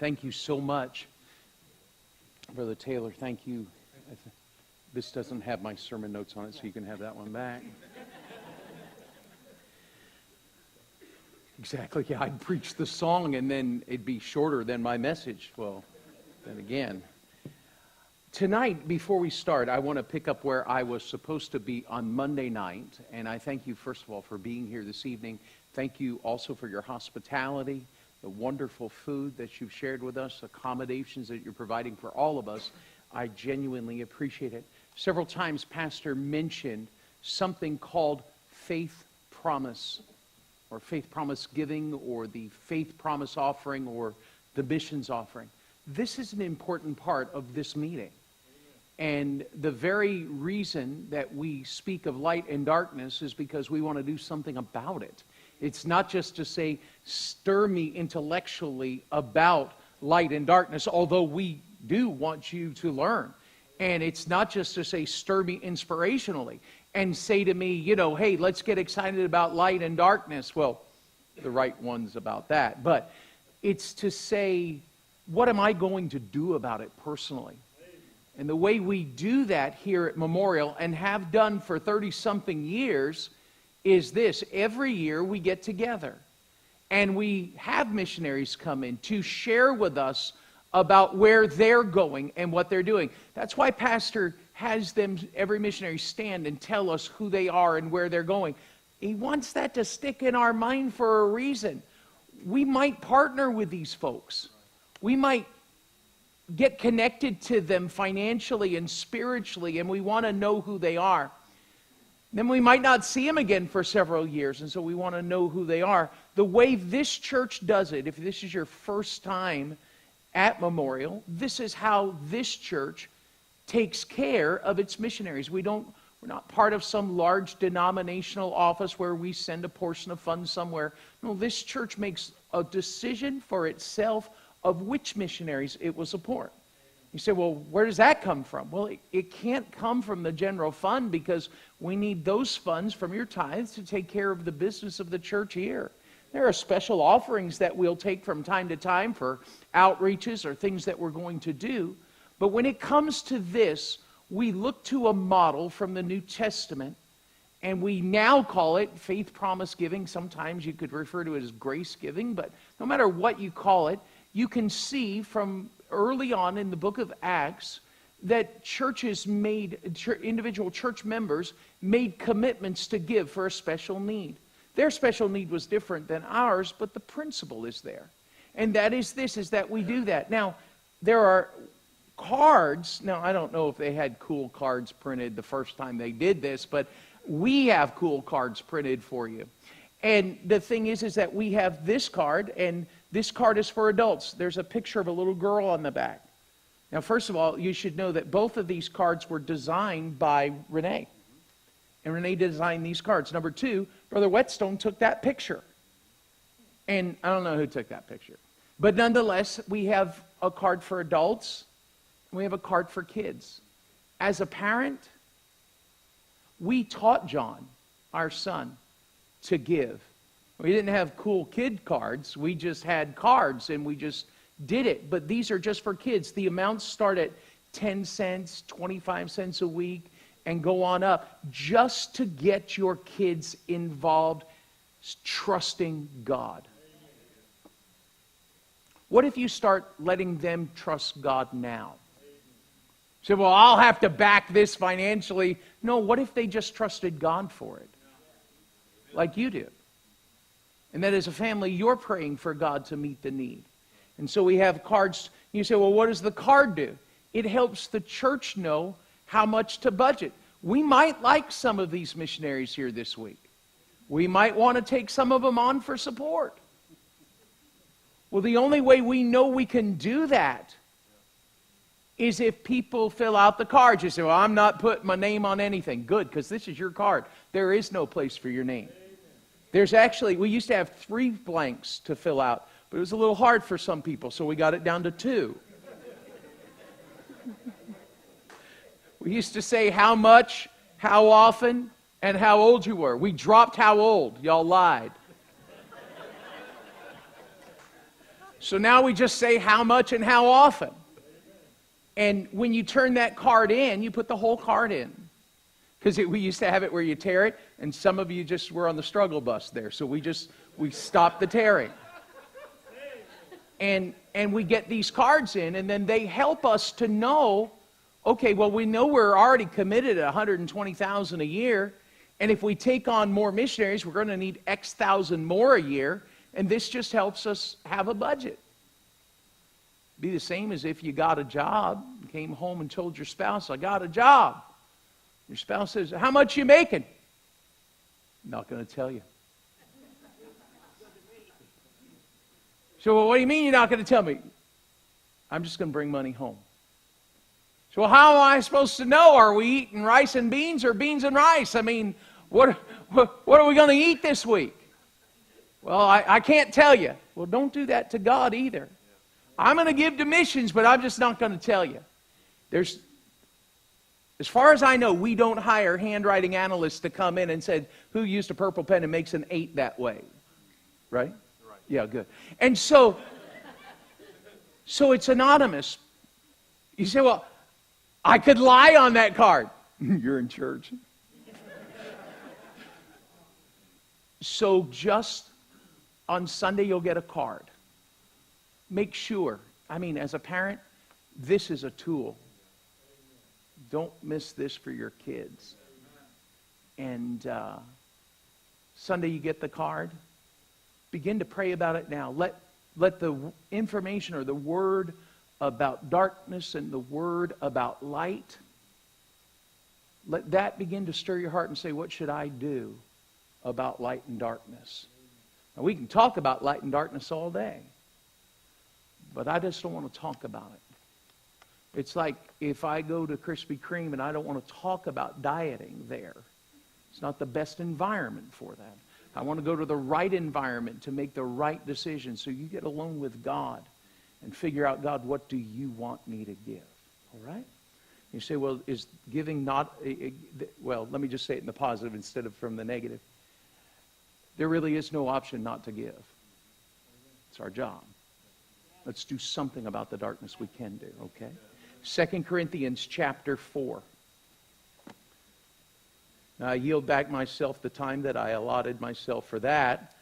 Thank you so much, Brother Taylor. Thank you. This doesn't have my sermon notes on it, so you can have that one back. Exactly. Yeah, I'd preach the song and then it'd be shorter than my message. Well, then again. Tonight, before we start, I want to pick up where I was supposed to be on Monday night. And I thank you, first of all, for being here this evening. Thank you also for your hospitality, the wonderful food that you've shared with us, accommodations that you're providing for all of us. I genuinely appreciate it. Several times, Pastor mentioned something called faith promise, or faith promise giving, or the faith promise offering, or the missions offering. This is an important part of this meeting. And the very reason that we speak of light and darkness is because we want to do something about it. It's not just to say, stir me intellectually about light and darkness, although we do want you to learn. And it's not just to say, stir me inspirationally and say to me, hey, let's get excited about light and darkness. Well, the right one's about that. But it's to say, what am I going to do about it personally? And the way we do that here at Memorial, and have done for 30-something years, is this. Every year we get together and we have missionaries come in to share with us about where they're going and what they're doing. That's why Pastor has them, every missionary, stand and tell us who they are and where they're going. He wants that to stick in our mind for a reason. We might partner with these folks. We might get connected to them financially and spiritually, and we want to know who they are. Then we might not see them again for several years, and so we want to know who they are. The way this church does it, if this is your first time at Memorial, this is how this church takes care of its missionaries. We're not part of some large denominational office where we send a portion of funds somewhere. No, this church makes a decision for itself of which missionaries it will support. You say, well, where does that come from? Well, it can't come from the general fund, because we need those funds from your tithes to take care of the business of the church here. There are special offerings that we'll take from time to time for outreaches or things that we're going to do. But when it comes to this, we look to a model from the New Testament, and we now call it faith promise giving. Sometimes you could refer to it as grace giving, but no matter what you call it, you can see from early on in the book of Acts that individual church members made commitments to give for a special need. Their special need was different than ours, but the principle is there. And that is this, is that we do that. Now, there are cards. Now, I don't know if they had cool cards printed the first time they did this, but we have cool cards printed for you. And the thing is that we have this card, and this card is for adults. There's a picture of a little girl on the back. Now, first of all, you should know that both of these cards were designed by Renee. And Renee designed these cards. Number two, Brother Whetstone took that picture. And I don't know who took that picture. But nonetheless, we have a card for adults, and we have a card for kids. As a parent, we taught John, our son, to give. We didn't have cool kid cards. We just had cards, and we just did it. But these are just for kids. The amounts start at 10 cents, 25 cents a week, and go on up, just to get your kids involved, trusting God. What if you start letting them trust God now? So, well, I'll have to back this financially. No, what if they just trusted God for it? Like you do. And that as a family, you're praying for God to meet the need. And so we have cards. You say, well, what does the card do? It helps the church know how much to budget. We might like some of these missionaries here this week. We might want to take some of them on for support. Well, the only way we know we can do that is if people fill out the cards. You say, well, I'm not putting my name on anything. Good, because this is your card. There is no place for your name. There's actually, we used to have 3 blanks to fill out, but it was a little hard for some people, so we got it down to 2. We used to say how much, how often, and how old you were. We dropped how old. Y'all lied. So now we just say how much and how often. And when you turn that card in, you put the whole card in. Because we used to have it where you tear it, and some of you just were on the struggle bus there. So we stopped the tearing. And we get these cards in, and then they help us to know, okay, well, we know we're already committed at $120,000 a year, and if we take on more missionaries, we're going to need X thousand more a year, and this just helps us have a budget. Be the same as if you got a job, came home and told your spouse, I got a job. Your spouse says, how much you making? Not going to tell you. So, well, what do you mean you're not going to tell me? I'm just going to bring money home. So, well, how am I supposed to know? Are we eating rice and beans or beans and rice? I mean, what are we going to eat this week? Well, I can't tell you. Well, don't do that to God either. I'm going to give to missions, but I'm just not going to tell you. As far as I know, we don't hire handwriting analysts to come in and say, who used a purple pen and makes an 8 that way? Right? Yeah, good. And so it's anonymous. You say, well, I could lie on that card. You're in church. So just on Sunday, you'll get a card. Make sure, as a parent, this is a tool. Don't miss this for your kids. And Sunday you get the card. Begin to pray about it now. Let the information or the word about darkness and the word about light, let that begin to stir your heart and say, what should I do about light and darkness? Now, we can talk about light and darkness all day, but I just don't want to talk about it. It's like if I go to Krispy Kreme and I don't want to talk about dieting there. It's not the best environment for that. I want to go to the right environment to make the right decision. So you get alone with God and figure out, God, what do you want me to give? All right? You say, well, is giving not... Well, let me just say it in the positive instead of from the negative. There really is no option not to give. It's our job. Let's do something about the darkness we can do, okay? 2 Corinthians chapter 4. Now, I yield back myself the time that I allotted myself for that.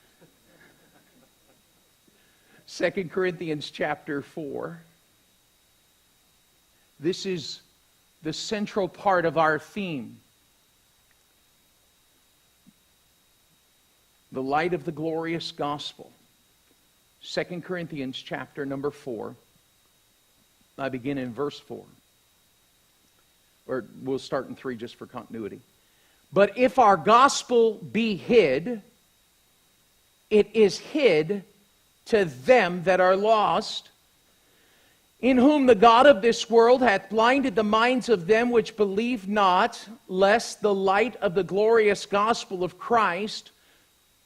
2 Corinthians chapter 4. This is the central part of our theme. The light of the glorious gospel. 2 Corinthians chapter number 4. I begin in verse 4. Or we'll start in 3 just for continuity. But if our gospel be hid, it is hid to them that are lost, in whom the God of this world hath blinded the minds of them which believe not, lest the light of the glorious gospel of Christ,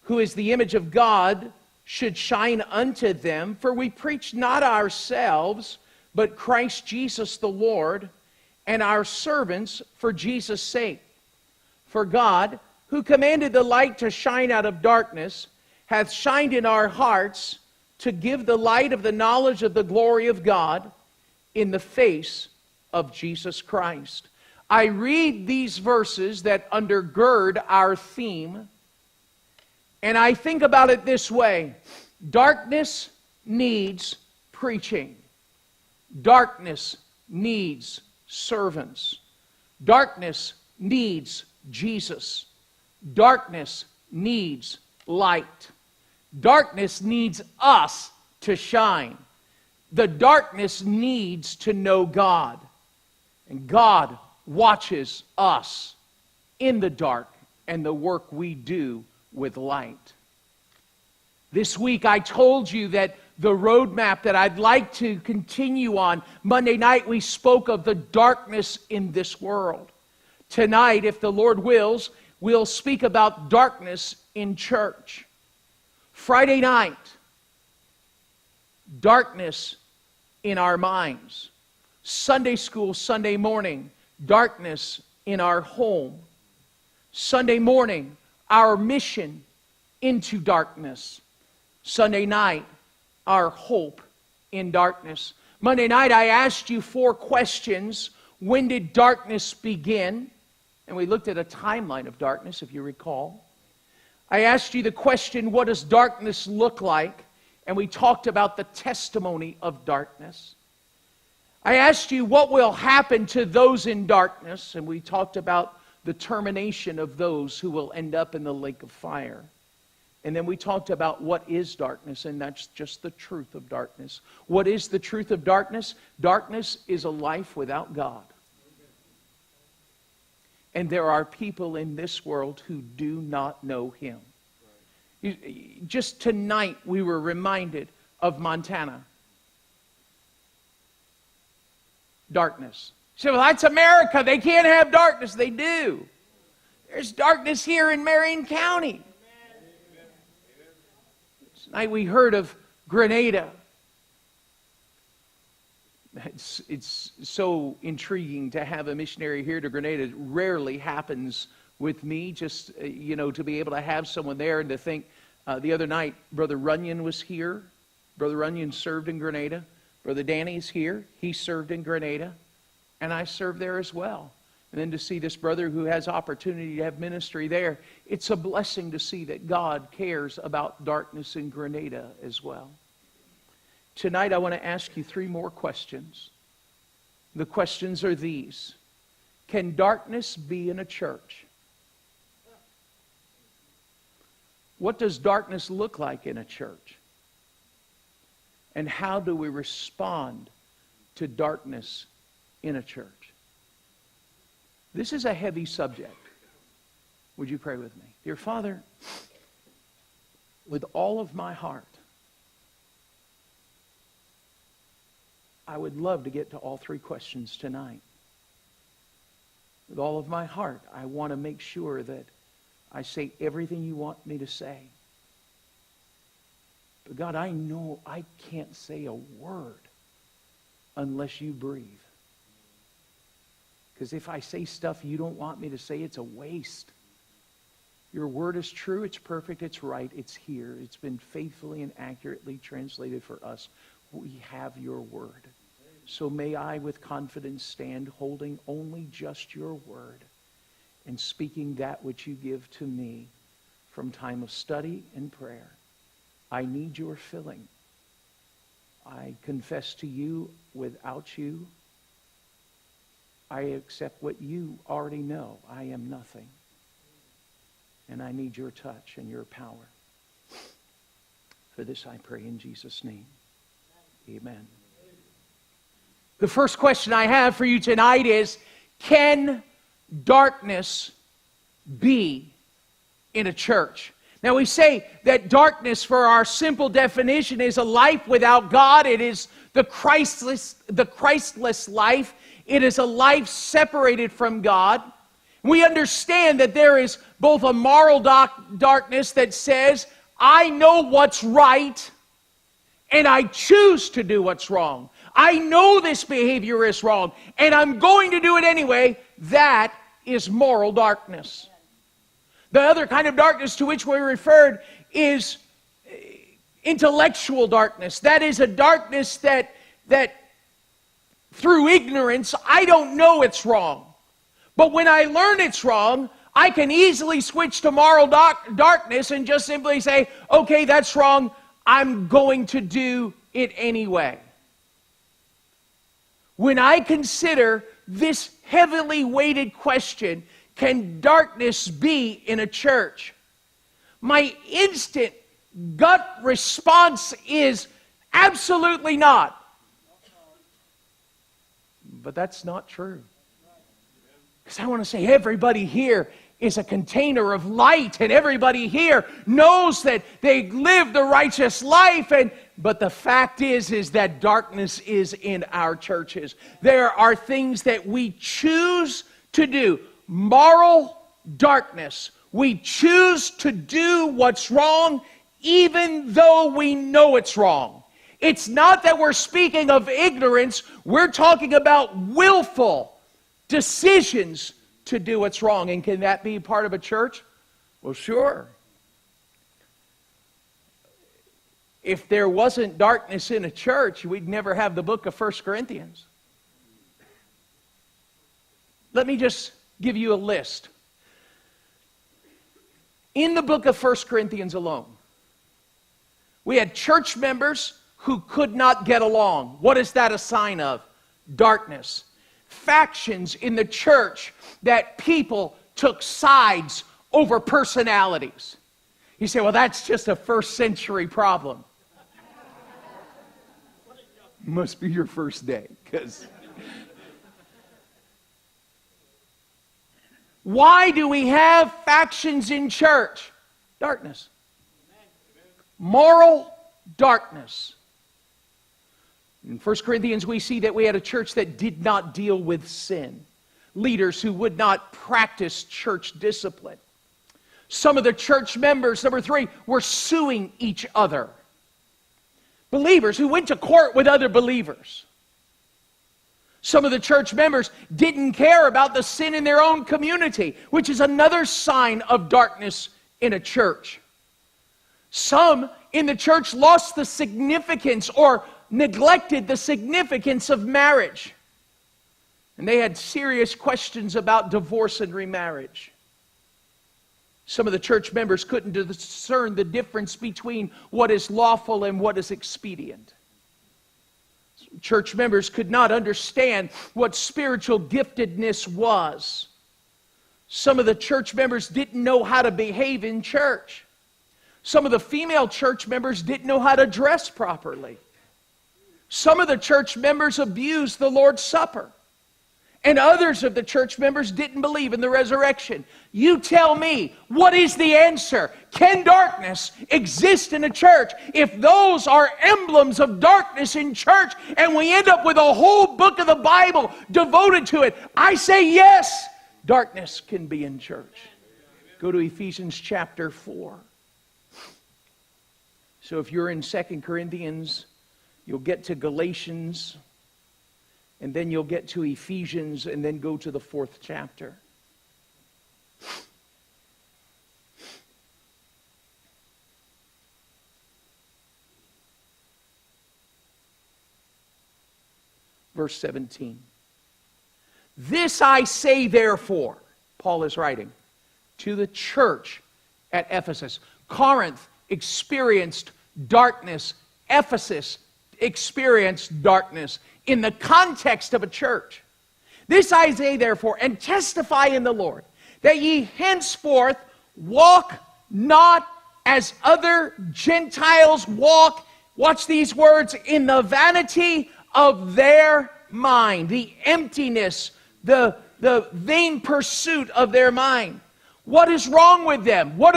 who is the image of God, should shine unto them. For we preach not ourselves, but Christ Jesus the Lord, and our servants for Jesus' sake. For God, who commanded the light to shine out of darkness, hath shined in our hearts to give the light of the knowledge of the glory of God in the face of Jesus Christ. I read these verses that undergird our theme, and I think about it this way. Darkness needs preaching. Darkness needs servants. Darkness needs Jesus. Darkness needs light. Darkness needs us to shine. The darkness needs to know God. And God watches us in the dark and the work we do with light. This week I told you that the roadmap that I'd like to continue on. Monday night we spoke of the darkness in this world. Tonight, if the Lord wills, we'll speak about darkness in church. Friday night, darkness in our minds. Sunday school, Sunday morning, darkness in our home. Sunday morning, our mission into darkness. Sunday night, our hope in darkness. Monday night, I asked you 4 questions. When did darkness begin? And we looked at a timeline of darkness, if you recall. I asked you the question, what does darkness look like? And we talked about the testimony of darkness. I asked you what will happen to those in darkness, and we talked about the termination of those who will end up in the lake of fire. And then we talked about what is darkness, and that's just the truth of darkness. What is the truth of darkness? Darkness is a life without God. And there are people in this world who do not know Him. Just tonight we were reminded of Montana. Darkness. You say, well, that's America. They can't have darkness. They do. There's darkness here in Marion County. Tonight we heard of Grenada. It's so intriguing to have a missionary here to Grenada. It rarely happens with me, just, to be able to have someone there and to think, the other night, Brother Runyon was here. Brother Runyon served in Grenada. Brother Danny's here. He served in Grenada. And I served there as well. And then to see this brother who has opportunity to have ministry there, it's a blessing to see that God cares about darkness in Grenada as well. Tonight I want to ask you 3 more questions. The questions are these. Can darkness be in a church? What does darkness look like in a church? And how do we respond to darkness in a church? This is a heavy subject. Would you pray with me? Dear Father, with all of my heart, I would love to get to all 3 questions tonight. With all of my heart, I want to make sure that I say everything you want me to say. But God, I know I can't say a word unless you breathe. Because if I say stuff you don't want me to say, it's a waste. Your word is true, it's perfect, it's right, it's here. It's been faithfully and accurately translated for us. We have your word. So may I with confidence stand holding only just your word and speaking that which you give to me from time of study and prayer. I need your filling. I confess to you, without you, I accept what you already know. I am nothing. And I need your touch and your power. For this I pray in Jesus' name. Amen. The first question I have for you tonight is, can darkness be in a church? Now we say that darkness, for our simple definition, is a life without God. It is the Christless life. It is a life separated from God. We understand that there is both a moral darkness that says, I know what's right, and I choose to do what's wrong. I know this behavior is wrong, and I'm going to do it anyway. That is moral darkness. The other kind of darkness to which we referred is intellectual darkness. That is a darkness that through ignorance, I don't know it's wrong. But when I learn it's wrong, I can easily switch to moral darkness and just simply say, okay, that's wrong. I'm going to do it anyway. When I consider this heavily weighted question, can darkness be in a church? My instant gut response is absolutely not. But that's not true. Because I want to say everybody here is a container of light, and everybody here knows that they live the righteous life, but the fact is that darkness is in our churches. There are things that we choose to do. Moral darkness. We choose to do what's wrong even though we know it's wrong. It's not that we're speaking of ignorance. We're talking about willful decisions to do what's wrong. And can that be part of a church? Well, sure. If there wasn't darkness in a church, we'd never have the book of 1 Corinthians. Let me just give you a list. In the book of 1 Corinthians alone, we had church members who could not get along. What is that a sign of? Darkness. Factions in the church that people took sides over personalities. You say, well, that's just a first century problem. Must be your first day, because why do we have factions in church? Darkness. Moral darkness. In 1 Corinthians, we see that we had a church that did not deal with sin. Leaders who would not practice church discipline. Some of the church members, number 3, were suing each other. Believers who went to court with other believers. Some of the church members didn't care about the sin in their own community, which is another sign of darkness in a church. Some in the church lost the significance or neglected the significance of marriage. And they had serious questions about divorce and remarriage. Some of the church members couldn't discern the difference between what is lawful and what is expedient. Church members could not understand what spiritual giftedness was. Some of the church members didn't know how to behave in church. Some of the female church members didn't know how to dress properly. Some of the church members abused the Lord's Supper. And others of the church members didn't believe in the resurrection. You tell me, what is the answer? Can darkness exist in a church? If those are emblems of darkness in church, and we end up with a whole book of the Bible devoted to it, I say yes, darkness can be in church. Go to Ephesians chapter 4. So if you're in 2 Corinthians, you'll get to Galatians, and then you'll get to Ephesians, and then go to the 4th chapter. Verse 17. This I say therefore, Paul is writing, to the church at Ephesus. Corinth experienced darkness. Ephesus experienced darkness in the context of a church. This I say therefore, and testify in the Lord, that ye henceforth walk not as other Gentiles walk. Watch these words, in the vanity of their mind, the emptiness, the vain pursuit of their mind. What is wrong with them? What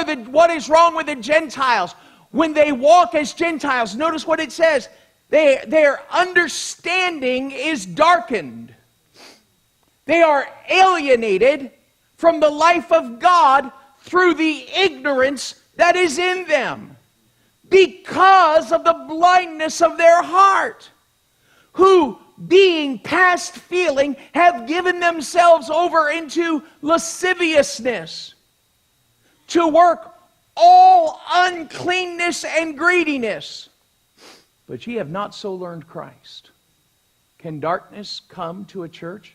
is wrong with the Gentiles? When they walk as Gentiles, notice what it says. Their understanding is darkened. They are alienated from the life of God through the ignorance that is in them, because of the blindness of their heart, who, being past feeling, have given themselves over into lasciviousness, to work all uncleanness and greediness. But ye have not so learned Christ. Can darkness come to a church?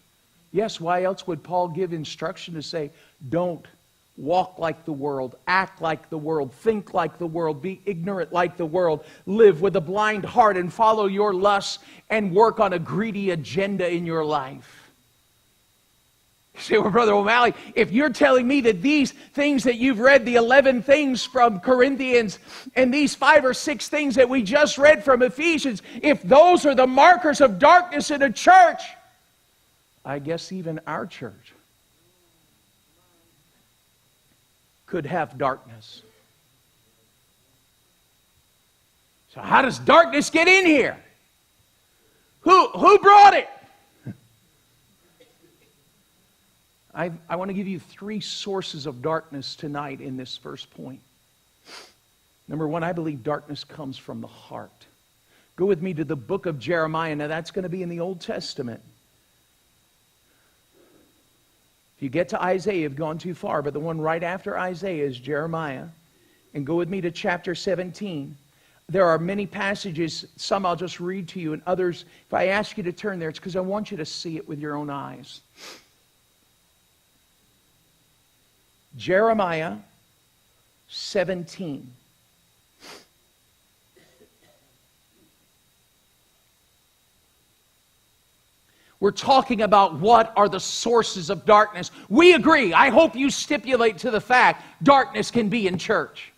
Yes, why else would Paul give instruction to say, don't walk like the world, act like the world, think like the world, be ignorant like the world, live with a blind heart and follow your lusts and work on a greedy agenda in your life? You say, well, Brother O'Malley, if you're telling me that these things that you've read, the 11 things from Corinthians, and these 5 or 6 things that we just read from Ephesians, if those are the markers of darkness in a church, I guess even our church could have darkness. So how does darkness get in here? Who brought it? I want to give you 3 sources of darkness tonight in this first point. Number 1, I believe darkness comes from the heart. Go with me to the book of Jeremiah. Now that's going to be in the Old Testament. If you get to Isaiah, you've gone too far, but the one right after Isaiah is Jeremiah. And go with me to chapter 17. There are many passages, some I'll just read to you, and others, if I ask you to turn there, it's because I want you to see it with your own eyes. Jeremiah 17. We're talking about what are the sources of darkness. We agree. I hope you stipulate to the fact darkness can be in church.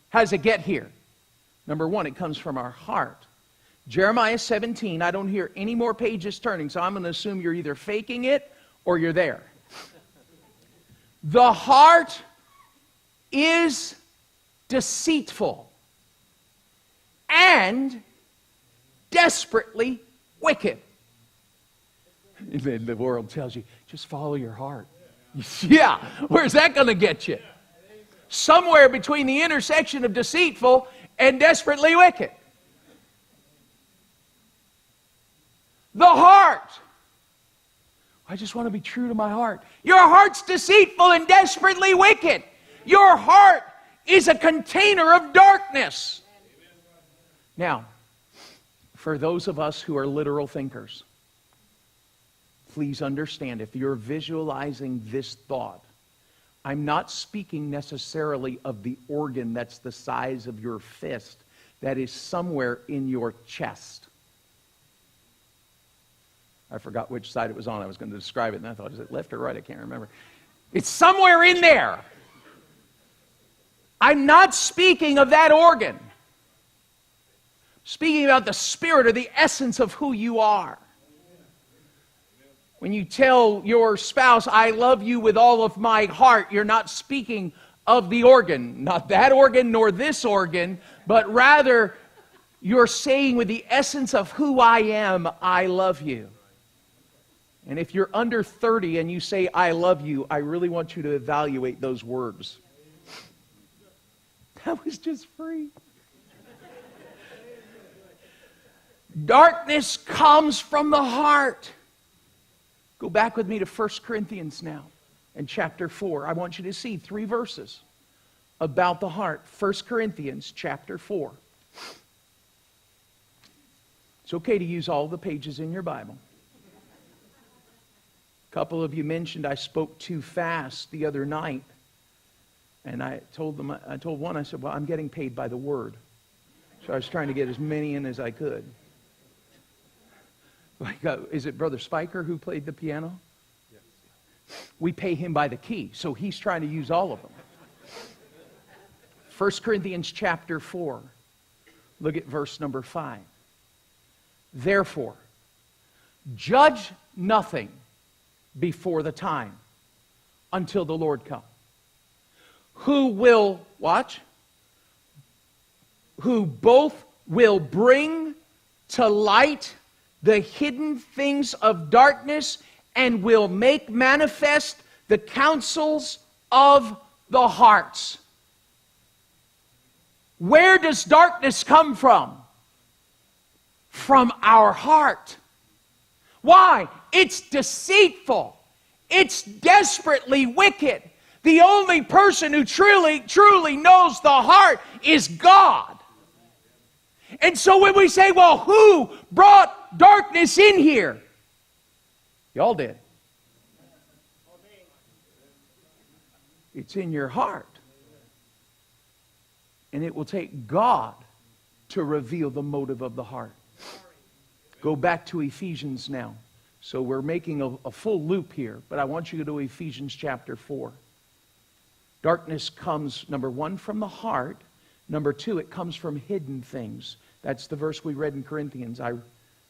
How does it get here? Number one, it comes from our heart. Jeremiah 17, I don't hear any more pages turning, so I'm going to assume you're either faking it or you're there. The heart is deceitful and desperately wicked. The world tells you, just follow your heart. Yeah, where's that going to get you? Somewhere between the intersection of deceitful and desperately wicked. The heart. I just want to be true to my heart. Your heart's deceitful and desperately wicked. Your heart is a container of darkness. Now, for those of us who are literal thinkers, please understand, if you're visualizing this thought, I'm not speaking necessarily of the organ that's the size of your fist, that is somewhere in your chest. I forgot which side it was on. I was going to describe it, and I thought, is it left or right? I can't remember. It's somewhere in there. I'm not speaking of that organ. I'm speaking about the spirit or the essence of who you are. When you tell your spouse, I love you with all of my heart, you're not speaking of the organ. Not that organ nor this organ, but rather you're saying with the essence of who I am, I love you. And if you're under 30 and you say, I love you, I really want you to evaluate those words. That was just free. Darkness comes from the heart. Go back with me to 1 Corinthians now, in chapter 4. I want you to see 3 verses about the heart. 1 Corinthians chapter 4. It's okay to use all the pages in your Bible. A couple of you mentioned I spoke too fast the other night. And I told one, I said, well, I'm getting paid by the word. So I was trying to get as many in as I could. Is it Brother Spiker who played the piano? Yes. We pay him by the key, so he's trying to use all of them. 1 Corinthians chapter 4. Look at verse number 5. Therefore, judge nothing before the time until the Lord come. Who will, watch, who both will bring to light the hidden things of darkness and will make manifest the counsels of the hearts. Where does darkness come from? From our heart. Why? It's deceitful. It's desperately wicked. The only person who truly knows the heart is God. And so when we say, well, who brought darkness in here? Y'all did. It's in your heart. And it will take God to reveal the motive of the heart. Go back to Ephesians now. So we're making a full loop here, but I want you to go to Ephesians chapter 4. Darkness comes, number 1, from the heart. Number 2, it comes from hidden things. That's the verse we read in Corinthians. I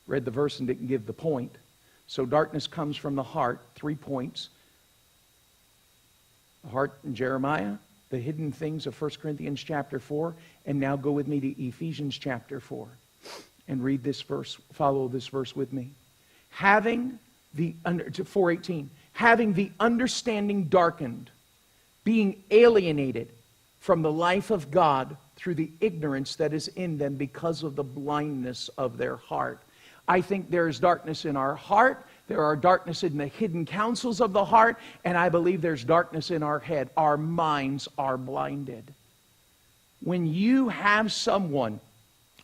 read the verse and didn't give the point. So darkness comes from the heart. 3 points. The heart in Jeremiah, the hidden things of 1 Corinthians chapter 4. And now go with me to Ephesians chapter 4 and read this verse. Follow this verse with me. Having the, 4:18, having the understanding darkened, being alienated from the life of God through the ignorance that is in them because of the blindness of their heart. I think there is darkness in our heart. There are darkness in the hidden counsels of the heart. And I believe there's darkness in our head. Our minds are blinded. when you have someone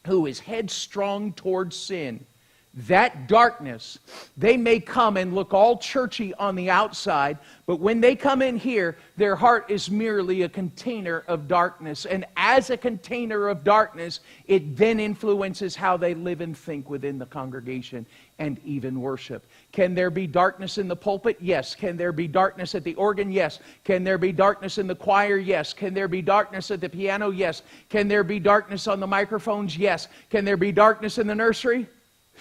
who is headstrong towards sin, that darkness, they may come and look all churchy on the outside, but when they come in here, their heart is merely a container of darkness. And as a container of darkness, it then influences how they live and think within the congregation and even worship. Can there be darkness in the pulpit? Yes. Can there be darkness at the organ? Yes. Can there be darkness in the choir? Yes. Can there be darkness at the piano? Yes. Can there be darkness on the microphones? Yes. Can there be darkness in the nursery?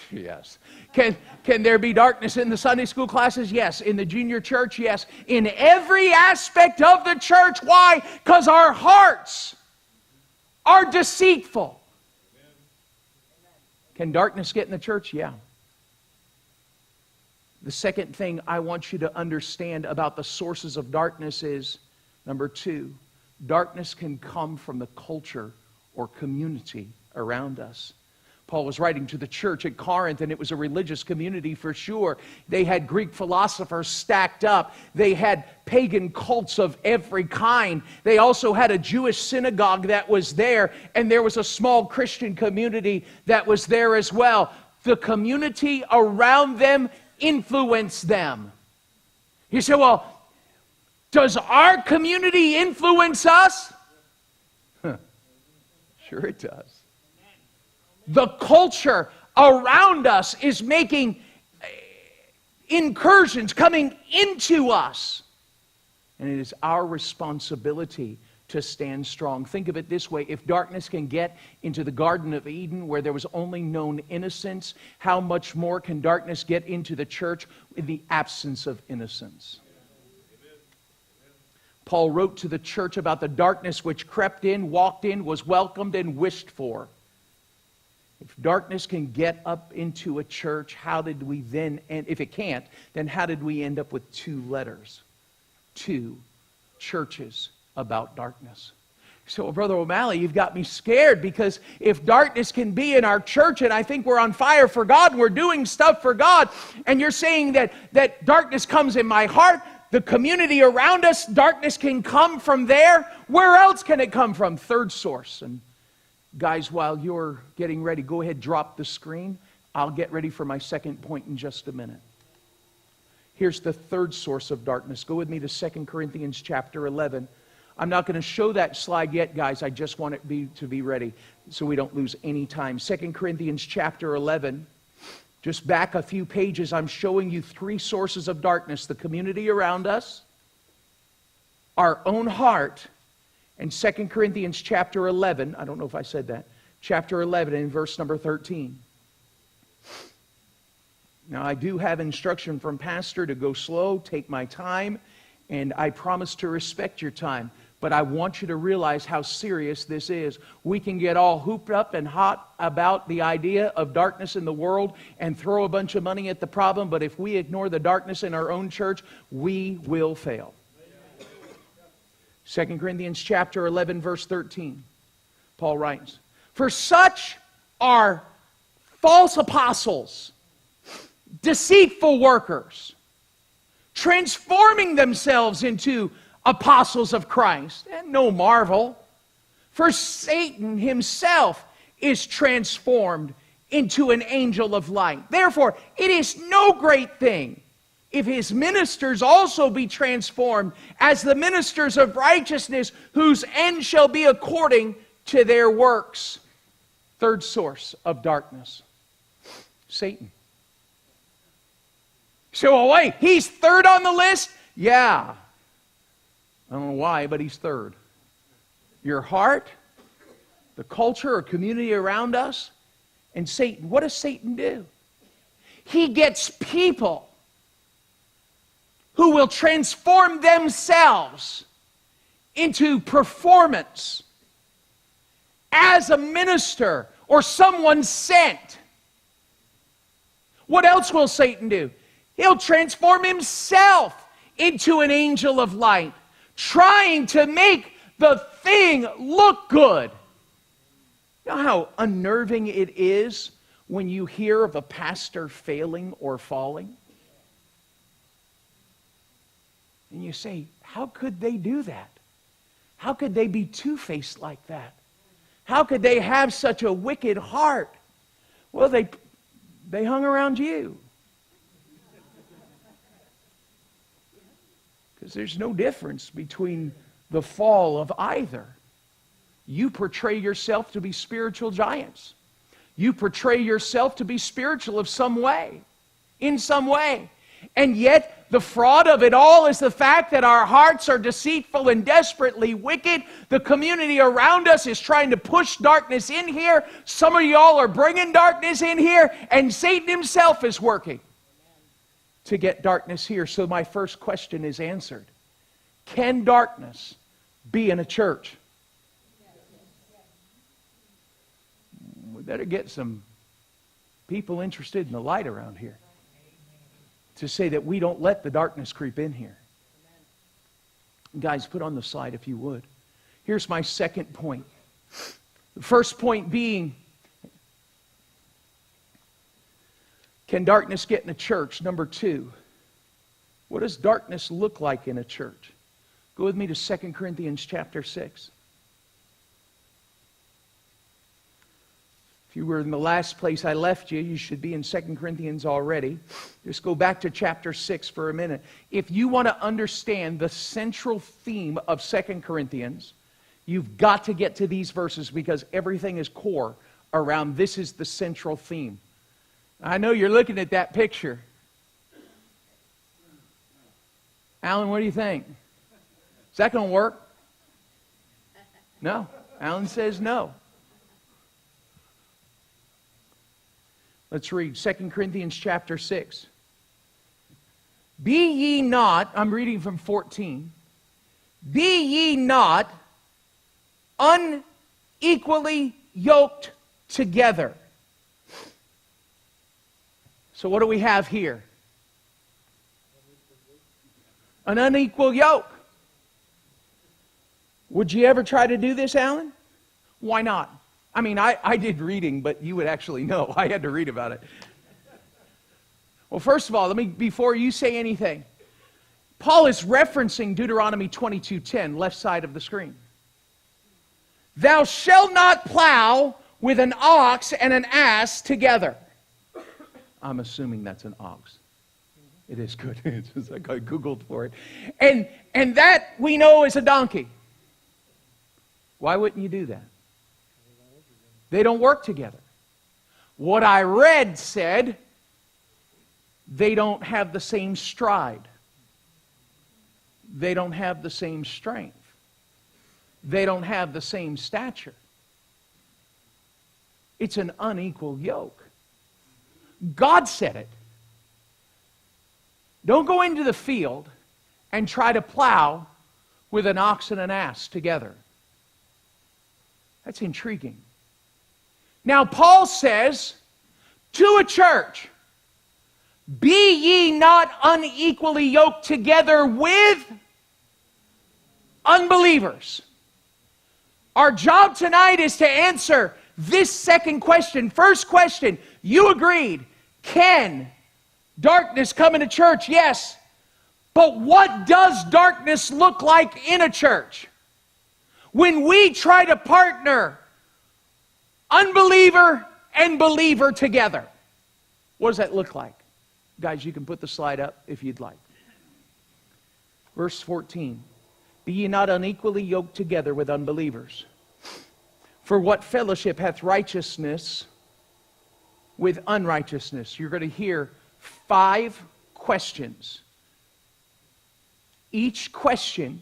Yes. Can there be darkness in the Sunday school classes? Yes. In the junior church? Yes. In every aspect of the church. Why? Because our hearts are deceitful. Can darkness get in the church? Yeah. The second thing I want you to understand about the sources of darkness is, number 2, darkness can come from the culture or community around us. Paul was writing to the church at Corinth, and it was a religious community for sure. They had Greek philosophers stacked up. They had pagan cults of every kind. They also had a Jewish synagogue that was there, and there was a small Christian community that was there as well. The community around them influenced them. You say, well, does our community influence us? Sure it does. The culture around us is making incursions coming into us. And it is our responsibility to stand strong. Think of it this way. If darkness can get into the Garden of Eden where there was only known innocence, how much more can darkness get into the church in the absence of innocence? Paul wrote to the church about the darkness which crept in, walked in, was welcomed and wished for. If darkness can get up into a church, how did we then, and if it can't, then how did we end up with 2 letters? 2 churches about darkness. So, Brother O'Malley, you've got me scared, because if darkness can be in our church, and I think we're on fire for God, and we're doing stuff for God, and you're saying that darkness comes in my heart, the community around us, darkness can come from there, where else can it come from? Third source. And guys, while you're getting ready, go ahead, drop the screen. I'll get ready for my second point in just a minute. Here's the third source of darkness. Go with me to 2 Corinthians chapter 11. I'm not going to show that slide yet, guys. I just want it to be ready so we don't lose any time. 2 Corinthians chapter 11. Just back a few pages, I'm showing you 3 sources of darkness. The community around us, our own heart, and 2 Corinthians chapter 11, I don't know if I said that, chapter 11 and verse number 13. Now, I do have instruction from Pastor to go slow, take my time, and I promise to respect your time. But I want you to realize how serious this is. We can get all hooped up and hot about the idea of darkness in the world and throw a bunch of money at the problem, but if we ignore the darkness in our own church, we will fail. 2 Corinthians chapter 11, verse 13. Paul writes, "For such are false apostles, deceitful workers, transforming themselves into apostles of Christ. And no marvel, for Satan himself is transformed into an angel of light. Therefore, it is no great thing if his ministers also be transformed as the ministers of righteousness, whose end shall be according to their works." Third source of darkness, Satan. So, oh wait, he's third on the list? Yeah. I don't know why, but he's third. Your heart, the culture or community around us, and Satan. What does Satan do? He gets people who will transform themselves into performance as a minister or someone sent. What else will Satan do? He'll transform himself into an angel of light, trying to make the thing look good. You know how unnerving it is when you hear of a pastor failing or falling? And you say, how could they do that? How could they be two-faced like that? How could they have such a wicked heart? Well, they hung around you. Because there's no difference between the fall of either. You portray yourself to be spiritual giants. You portray yourself to be spiritual of some way, in some way. And yet, the fraud of it all is the fact that our hearts are deceitful and desperately wicked. The community around us is trying to push darkness in here. Some of y'all are bringing darkness in here, and Satan himself is working to get darkness here. So my first question is answered. Can darkness be in a church? We better get some people interested in the light around here to say that we don't let the darkness creep in here. Guys, put on the slide if you would. Here's my second point. The first point being, can darkness get in a church? Number two, what does darkness look like in a church? Go with me to 2 Corinthians chapter 6. If you were in the last place I left you, you should be in 2 Corinthians already. Just go back to chapter 6 for a minute. If you want to understand the central theme of 2 Corinthians, you've got to get to these verses because everything is core around this is the central theme. I know you're looking at that picture. Alan, what do you think? Is that going to work? No. Alan says no. Let's read 2 Corinthians chapter 6. Be ye not, I'm reading from 14. Be ye not unequally yoked together. So what do we have here? An unequal yoke. Would you ever try to do this, Alan? Why not? I mean, I did reading, but you would actually know. I had to read about it. Well, first of all, before you say anything, Paul is referencing Deuteronomy 22:10, left side of the screen. Thou shalt not plow with an ox and an ass together. I'm assuming that's an ox. It is good. It's just like I Googled for it. And that we know is a donkey. Why wouldn't you do that? They don't work together. What I read said they don't have the same stride. They don't have the same strength. They don't have the same stature. It's an unequal yoke. God said it. Don't go into the field and try to plow with an ox and an ass together. That's intriguing. Now, Paul says to a church, be ye not unequally yoked together with unbelievers. Our job tonight is to answer this second question. First question, you agreed. Can darkness come into church? Yes. But what does darkness look like in a church? When we try to partner unbeliever and believer together. What does that look like? Guys, you can put the slide up if you'd like. Verse 14. Be ye not unequally yoked together with unbelievers. For what fellowship hath righteousness with unrighteousness? You're going to hear 5 questions. Each question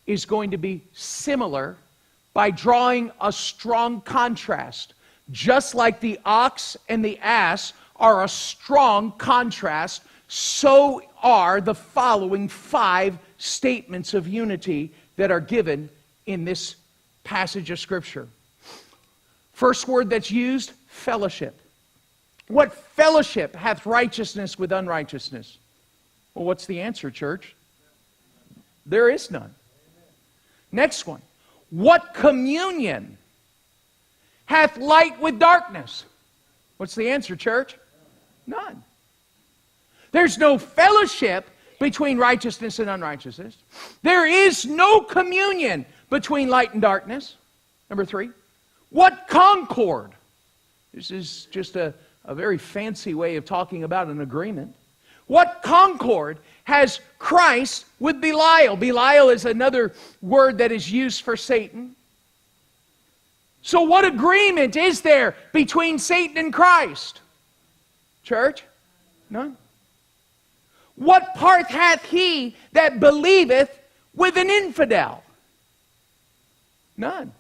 is going to be similar by drawing a strong contrast. Just like the ox and the ass are a strong contrast, so are the following 5 statements of unity that are given in this passage of Scripture. First word that's used, fellowship. What fellowship hath righteousness with unrighteousness? Well, what's the answer, church? There is none. Next one. What communion hath light with darkness? What's the answer, church? None. There's no fellowship between righteousness and unrighteousness. There is no communion between light and darkness. Number 3. What concord? This is just a very fancy way of talking about an agreement. What concord has Christ with Belial? Belial is another word that is used for Satan. So what agreement is there between Satan and Christ? Church? None. What part hath he that believeth with an infidel? None.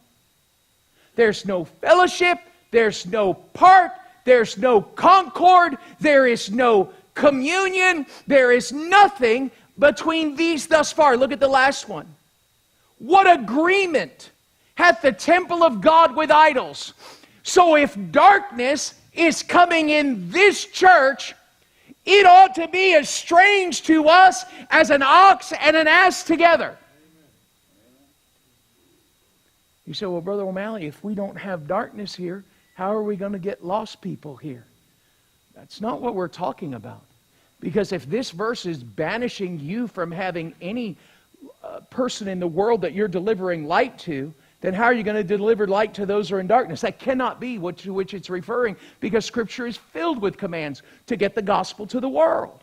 There's no fellowship, there's no part, there's no concord, there is no communion, there is nothing between these thus far. Look at the last one. What agreement hath the temple of God with idols? So if darkness is coming in this church, it ought to be as strange to us as an ox and an ass together. You say, well, Brother O'Malley, if we don't have darkness here, how are we going to get lost people here? That's not what we're talking about. Because if this verse is banishing you from having any person in the world that you're delivering light to, then how are you going to deliver light to those who are in darkness? That cannot be to which it's referring, because Scripture is filled with commands to get the gospel to the world.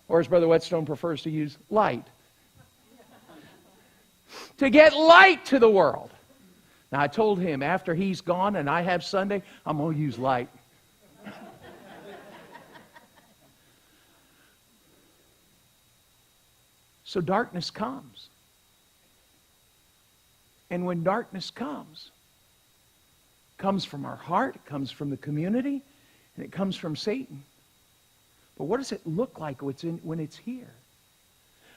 Or as Brother Whetstone prefers to use, light. To get light to the world. Now I told him after he's gone and I have Sunday, I'm going to use light. So darkness comes. And when darkness comes from our heart, it comes from the community, and it comes from Satan. But what does it look like when it's here?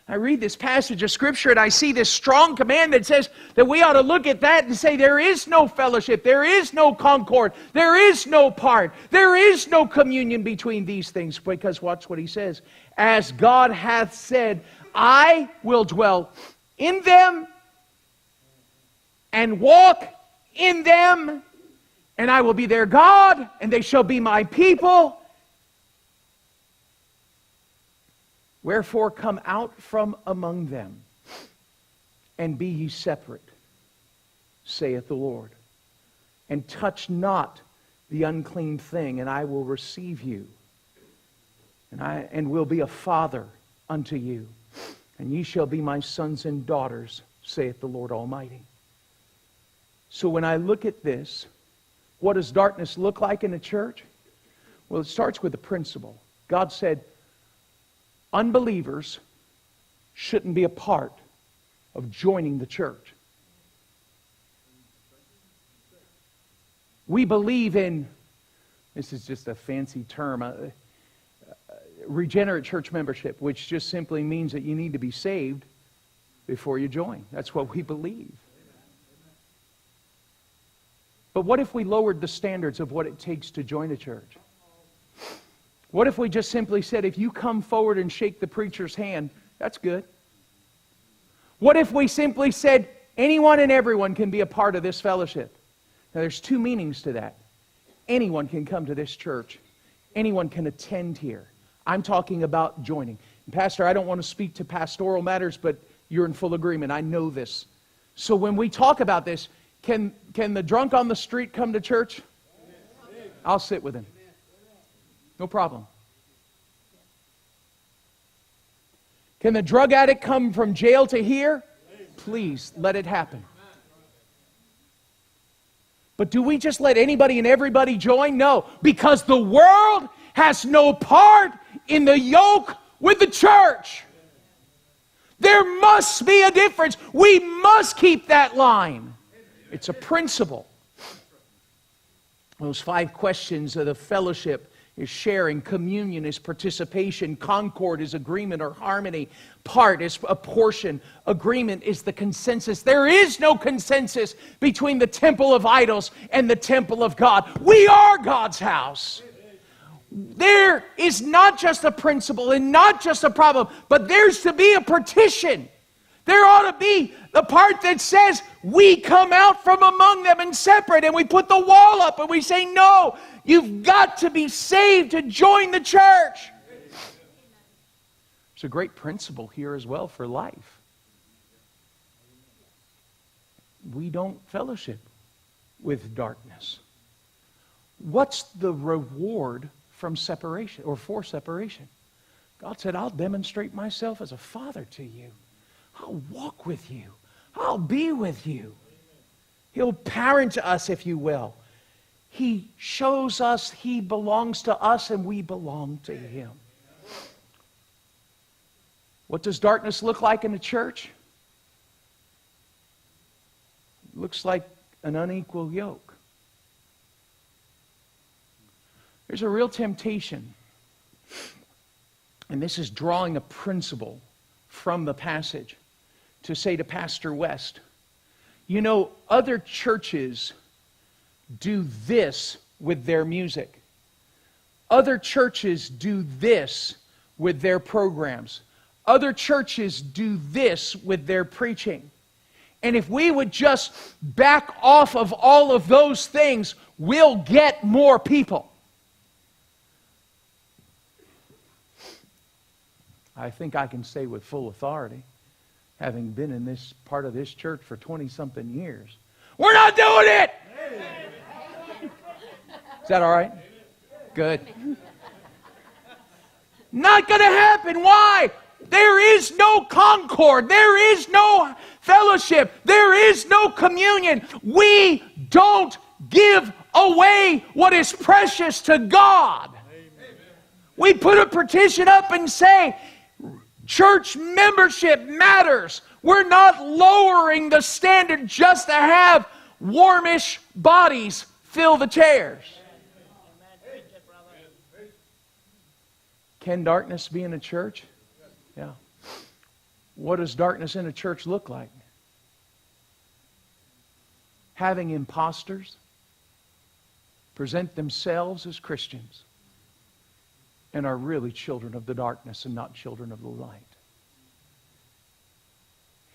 I read this passage of Scripture and I see this strong command that says that we ought to look at that and say there is no fellowship, there is no concord, there is no part, there is no communion between these things. Because watch what he says. As God hath said, I will dwell in them and walk in them, and I will be their God, and they shall be my people. Wherefore come out from among them, and be ye separate, saith the Lord, and touch not the unclean thing, and I will receive you, and will be a father unto you, and ye shall be my sons and daughters, saith the Lord Almighty. So when I look at this, what does darkness look like in a church? Well, it starts with a principle. God said, unbelievers shouldn't be a part of joining the church. We believe in, this is just a fancy term, regenerate church membership, which just simply means that you need to be saved before you join. That's what we believe. But what if we lowered the standards of what it takes to join a church? What if we just simply said, if you come forward and shake the preacher's hand, that's good. What if we simply said, anyone and everyone can be a part of this fellowship? Now there's two meanings to that. Anyone can come to this church. Anyone can attend here. I'm talking about joining. And Pastor, I don't want to speak to pastoral matters, but you're in full agreement. I know this. So when we talk about this, can the drunk on the street come to church? I'll sit with him. No problem. Can the drug addict come from jail to here? Please, let it happen. But do we just let anybody and everybody join? No, because the world has no part in the yoke with the church. There must be a difference. We must keep that line. It's a principle. Those 5 questions of the fellowship is sharing, communion is participation, concord is agreement or harmony, part is a portion, agreement is the consensus. There is no consensus between the temple of idols and the temple of God. We are God's house. There is not just a principle and not just a problem, but there's to be a partition. There ought to be the part that says we come out from among them and separate, and we put the wall up and we say, no, you've got to be saved to join the church. There's a great principle here as well for life. We don't fellowship with darkness. What's the reward from separation or for separation? God said, I'll demonstrate myself as a father to you. I'll walk with you. I'll be with you. He'll parent us, if you will. He shows us He belongs to us and we belong to Him. What does darkness look like in the church? It looks like an unequal yoke. There's a real temptation, and this is drawing a principle from the passage, to say to Pastor West, you know, other churches do this with their music. Other churches do this with their programs. Other churches do this with their preaching. And if we would just back off of all of those things, we'll get more people. I think I can say with full authority, having been in this part of this church for 20-something years, we're not doing it! Is that all right? Good. Not going to happen. Why? There is no concord. There is no fellowship. There is no communion. We don't give away what is precious to God. We put a petition up and say, church membership matters. We're not lowering the standard just to have warmish bodies fill the chairs. Can darkness be in a church? Yeah. What does darkness in a church look like? Having imposters present themselves as Christians and are really children of the darkness and not children of the light.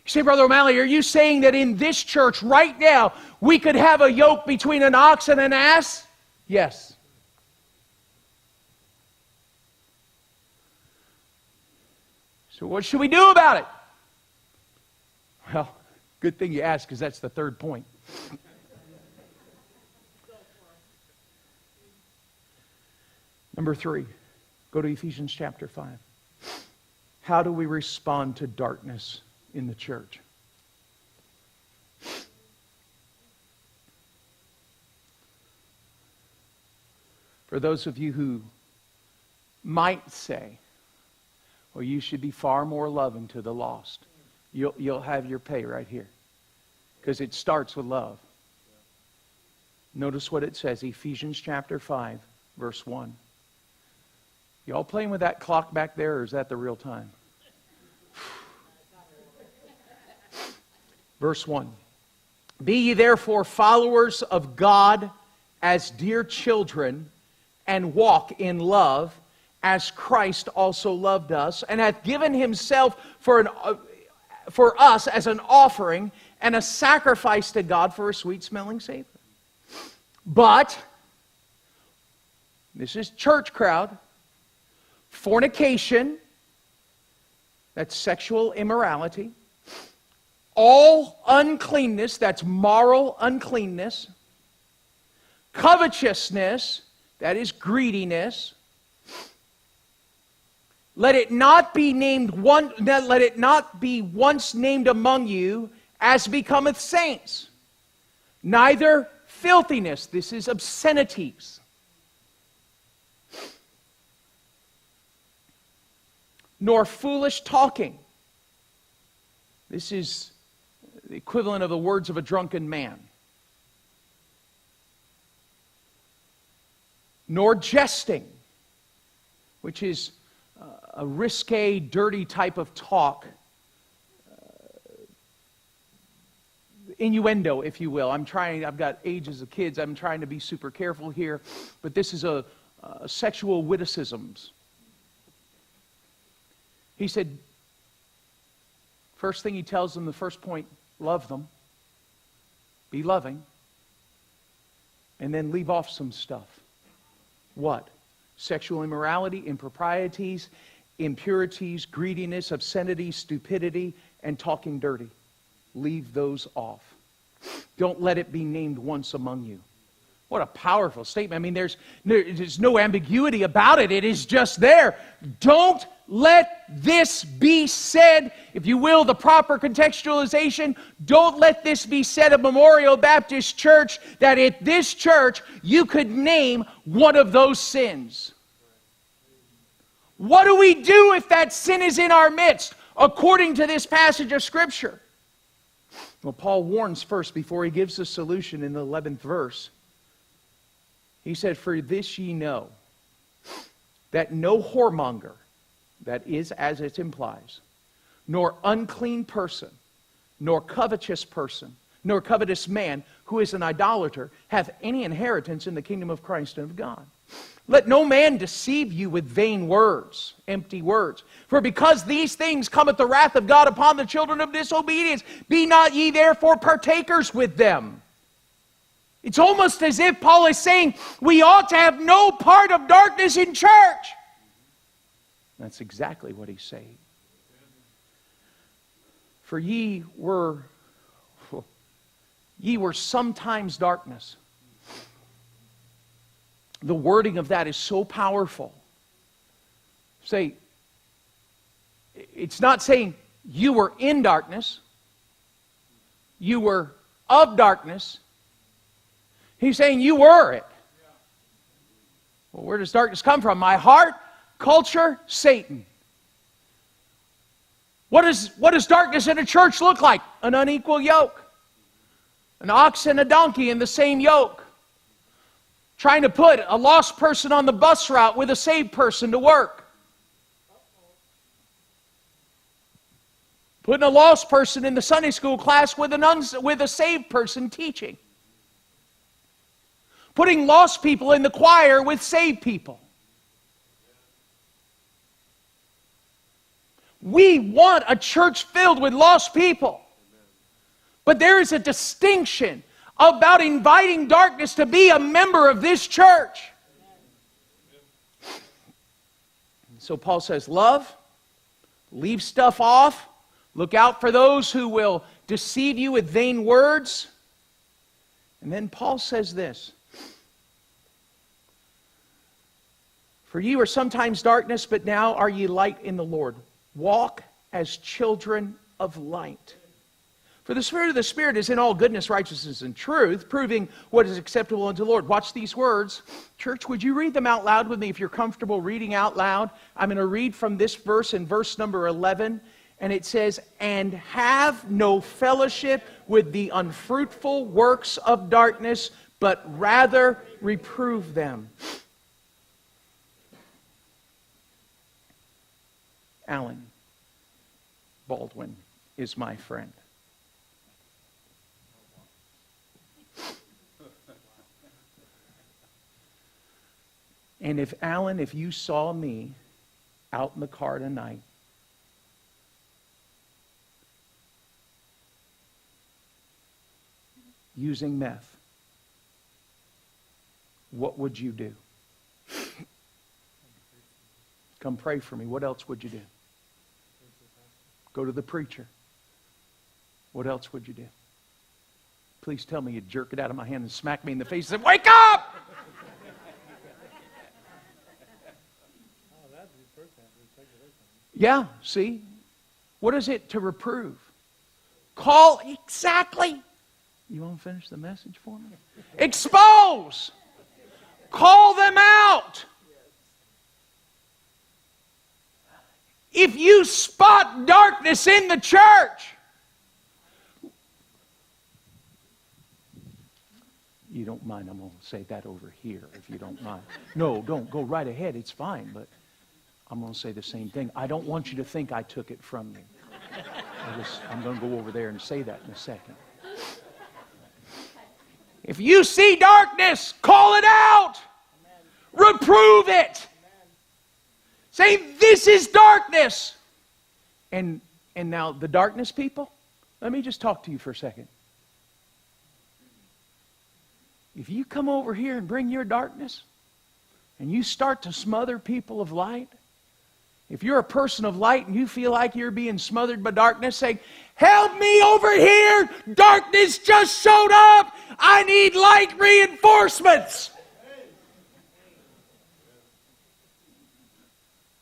You say, Brother O'Malley, are you saying that in this church right now we could have a yoke between an ox and an ass? Yes. So what should we do about it? Well, good thing you asked, because that's the third point. Number 3, go to Ephesians chapter 5. How do we respond to darkness in the church? For those of you who might say, well, you should be far more loving to the lost, you'll have your pay right here. Because it starts with love. Notice what it says, Ephesians chapter 5, verse 1. Y'all playing with that clock back there, or is that the real time? Verse 1. Be ye therefore followers of God as dear children, and walk in love, as Christ also loved us, and hath given himself for us as an offering and a sacrifice to God for a sweet-smelling savor. But, this is church crowd, fornication, that's sexual immorality, all uncleanness, that's moral uncleanness, covetousness, that is greediness. Let it not be once named among you as becometh saints. Neither filthiness, this is obscenities, nor foolish talking. This is the equivalent of the words of a drunken man. Nor jesting, which is a risque, dirty type of talk. Innuendo, if you will. I've got ages of kids. I'm trying to be super careful here. But this is a sexual witticisms. He said, first thing he tells them, the first point, love them. Be loving. And then leave off some stuff. What? Sexual immorality, improprieties, impurities, greediness, obscenity, stupidity, and talking dirty. Leave those off. don't let it be named once among you. What a powerful statement. I mean, there's no ambiguity about it. It is just there. Don't let this be said, if you will, the proper contextualization. Don't let this be said of Memorial Baptist Church, that at this church you could name one of those sins. What do we do if that sin is in our midst, according to this passage of Scripture? Well, Paul warns first before he gives the solution in the 11th verse. He said, "For this ye know, that no whoremonger," that is as it implies, "nor unclean person, nor covetous person, nor covetous man, who is an idolater, hath any inheritance in the kingdom of Christ and of God. Let no man deceive you with vain words," empty words. "For because these things cometh the wrath of God upon the children of disobedience, be not ye therefore partakers with them." It's almost as if Paul is saying we ought to have no part of darkness in church. That's exactly what he's saying. "For ye were sometimes darkness." The wording of that is so powerful. Say, it's not saying you were in darkness, you were of darkness. He's saying you were it. Well, where does darkness come from? My heart, culture, Satan. What does darkness in a church look like? An unequal yoke. An ox and a donkey in the same yoke. Trying to put a lost person on the bus route with a saved person to work. Putting a lost person in the Sunday school class with a saved person teaching. Putting lost people in the choir with saved people. We want a church filled with lost people. But there is a distinction about inviting darkness to be a member of this church. So Paul says, love, leave stuff off, look out for those who will deceive you with vain words. And then Paul says this, "For ye were sometimes darkness, but now are ye light in the Lord. Walk as children of light. For the Spirit of the Spirit is in all goodness, righteousness, and truth, proving what is acceptable unto the Lord." Watch these words. Church, would you read them out loud with me if you're comfortable reading out loud? I'm going to read from this verse in verse number 11. And it says, "And have no fellowship with the unfruitful works of darkness, but rather reprove them." Alan Baldwin is my friend. And if you saw me out in the car tonight, using meth, what would you do? Come pray for me. What else would you do? Go to the preacher. What else would you do? Please tell me you'd jerk it out of my hand and smack me in the face and say, "Wake up!" Yeah, see? What is it to reprove? Call, exactly. You want to finish the message for me? Expose! Call them out! If you spot darkness in the church, you don't mind, I'm going to say that over here if you don't mind. No, don't. Go right ahead. It's fine, but I'm going to say the same thing. I don't want you to think I took it from you. I'm going to go over there and say that in a second. If you see darkness, call it out. Reprove it. Say, "This is darkness." And now the darkness people, let me just talk to you for a second. If you come over here and bring your darkness, and you start to smother people of light, If you're a person of light and you feel like you're being smothered by darkness, say, help me over here! Darkness just showed up! I need light reinforcements!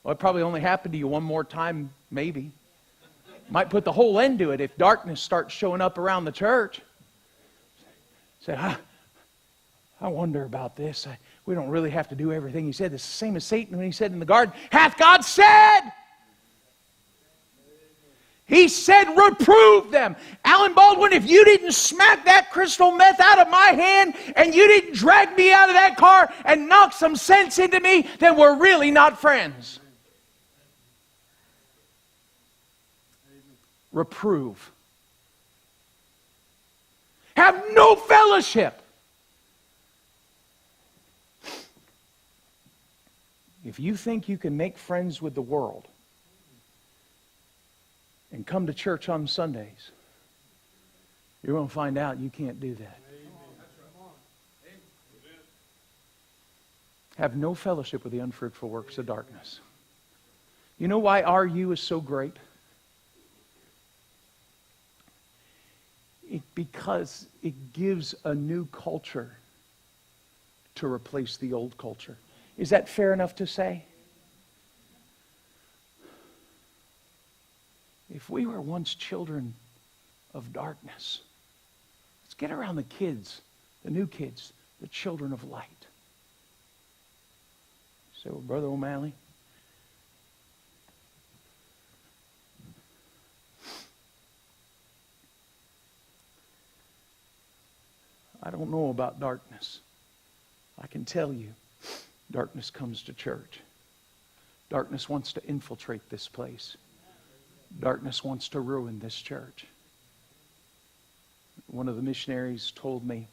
Well, it probably only happened to you one more time, maybe. Might put the whole end to it if darkness starts showing up around the church. Say, I wonder about this. We don't really have to do everything he said. It's the same as Satan when he said in the garden, hath God said? He said, reprove them. Alan Baldwin, if you didn't smack that crystal meth out of my hand and you didn't drag me out of that car and knock some sense into me, then we're really not friends. Reprove. Have no fellowship. If you think you can make friends with the world and come to church on Sundays, you're going to find out you can't do that. Have no fellowship with the unfruitful works of darkness. You know why our you is so great? Because it gives a new culture to replace the old culture. Is that fair enough to say? If we were once children of darkness, let's get around the kids, the new kids, the children of light. So, Brother O'Malley, I don't know about darkness. I can tell you, darkness comes to church. Darkness wants to infiltrate this place. Darkness wants to ruin this church. One of the missionaries told me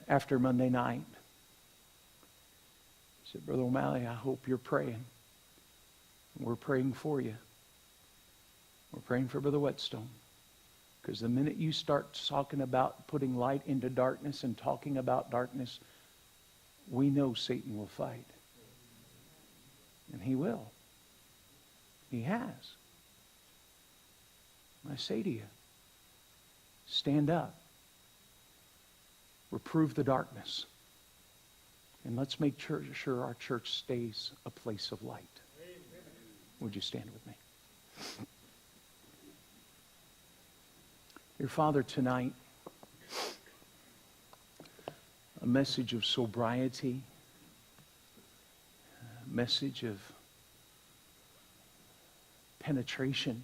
after Monday night, he said, Brother O'Malley, I hope you're praying. We're praying for you. We're praying for Brother Whetstone. Because the minute you start talking about putting light into darkness and talking about darkness, we know Satan will fight. And he will. He has. I say to you, stand up. Reprove the darkness. And let's make sure our church stays a place of light. Would you stand with me? Dear Father, tonight, a message of sobriety, a message of penetration.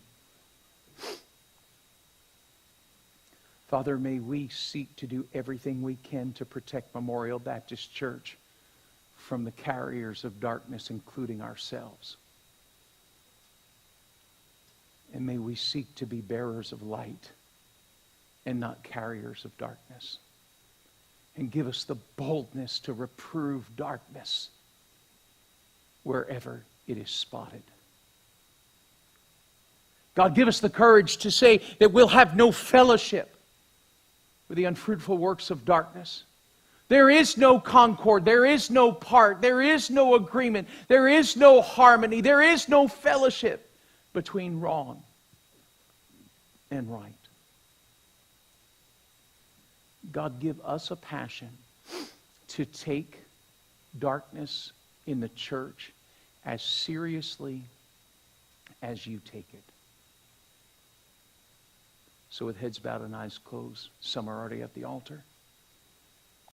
Father, may we seek to do everything we can to protect Memorial Baptist Church from the carriers of darkness, including ourselves. And may we seek to be bearers of light and not carriers of darkness. And give us the boldness to reprove darkness wherever it is spotted. God, give us the courage to say that we'll have no fellowship with the unfruitful works of darkness. There is no concord. There is no part. There is no agreement. There is no harmony. There is no fellowship between wrong and right. God, give us a passion to take darkness in the church as seriously as you take it. So with heads bowed and eyes closed, some are already at the altar.